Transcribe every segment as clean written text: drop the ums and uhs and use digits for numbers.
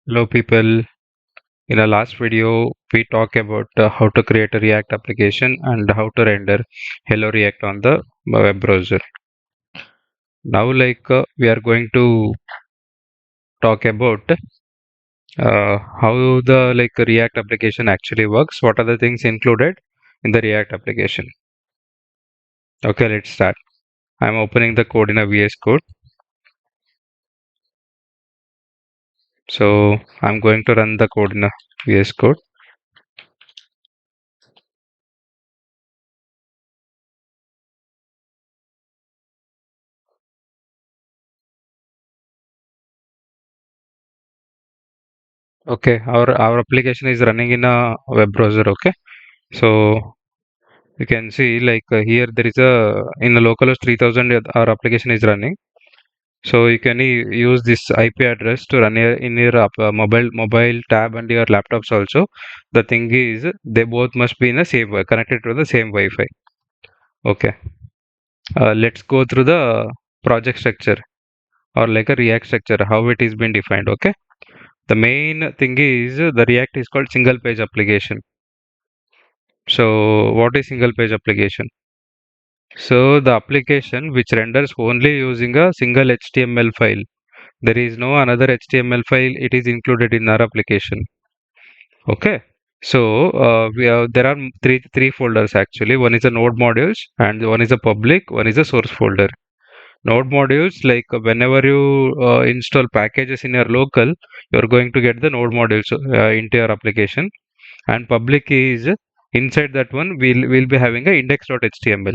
Hello people, in our last video we talked about how to create a React application and how to render Hello React on the web browser. Now we are going to talk about how the React application actually works, what are the things included in the React application. Okay, let's start. I'm opening the code in a VS Code. So I'm going to run the code in a VS Code. Okay, our application is running in a web browser. Okay, so you can see here there is a in the localhost 3000 our application is running. So you can use this IP address to run in your mobile tab and your laptops also. The thing is they both must be in the same connected to the same Wi-Fi. Okay, let's go through the project structure or like a React structure how it is been defined. Okay, the main thing is the React is called single page application. So what is single page application? So the application which renders only using a single HTML file. There is no another HTML file. It is included in our application. Okay. So there are three folders actually. One is a node modules and one is a public. One is a source folder. Node modules whenever you install packages in your local, you're going to get the node modules into your application. And public is inside that one. We'll be having a index.html.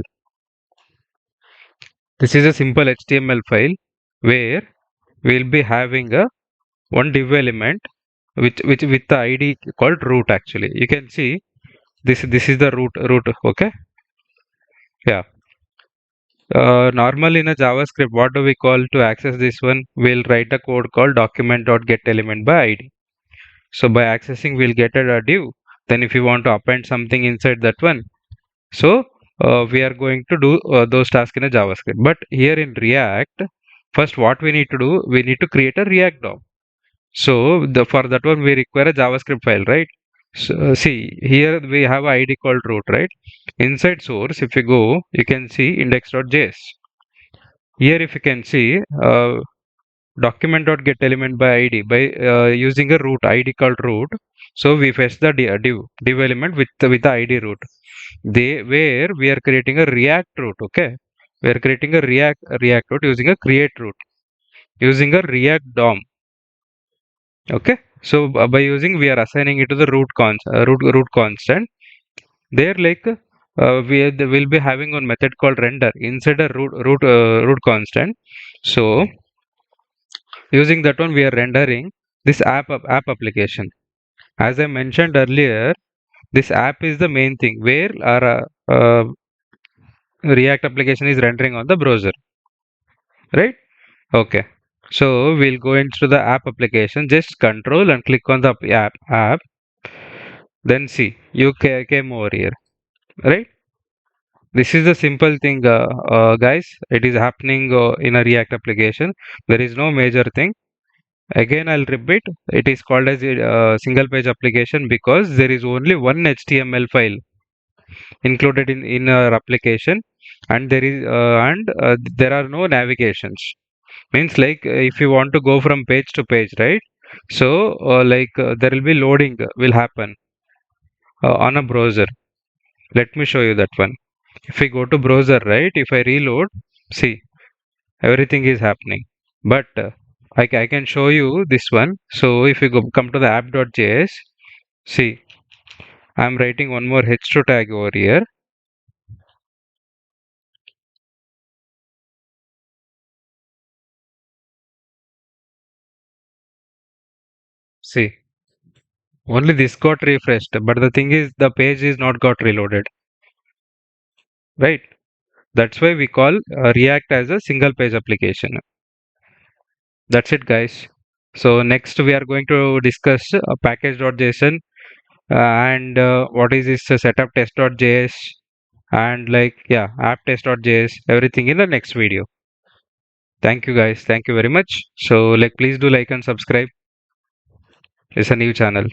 This is a simple HTML file where we'll be having a one div element which with the ID called root actually. You can see this is the root. Okay, yeah. Normally in a JavaScript, what do we call to access this one? We'll write a code called document.getElement by ID. So by accessing, we'll get a div. Then if you want to append something inside that one, so we are going to do those tasks in a JavaScript. But here in React, first what we need to do, we need to create a React DOM. So for that one we require a JavaScript file, right? So see here we have a ID called root, right? Inside source, if you go, you can see index.js. Here if you can see document.getElement by ID by using a root ID called root. So we fetch the div element with the ID root. They where we are creating a React root. Okay, we are creating a React root using a create root using a React DOM. Okay, so by using we are assigning it to the root constant. There will be having one method called render inside a root constant. So using that one we are rendering this app application. As I mentioned earlier, this app is the main thing where our React application is rendering on the browser, right? Okay. So we'll go into the app application. Just control and click on the app. Then see you came over here, right? This is the simple thing, guys. It is happening in a React application. There is no major thing. Again, I'll repeat. It is called as a single page application because there is only one HTML file included in our application, and there are no navigations. Means if you want to go from page to page, right? So there will be loading will happen on a browser. Let me show you that one. If we go to browser, right? If I reload, see everything is happening. But I can show you this one. So if you come to the app.js, see I'm writing one more h2 tag over here. See, only this got refreshed, but the thing is the page is not got reloaded, right? That's why we call React as a single page application. That's it, guys. So next we are going to discuss package.json and what is this setup test.js and yeah, app test.js, everything in the next video. Thank you, guys. Thank you very much. So please do like and subscribe. is a new channel.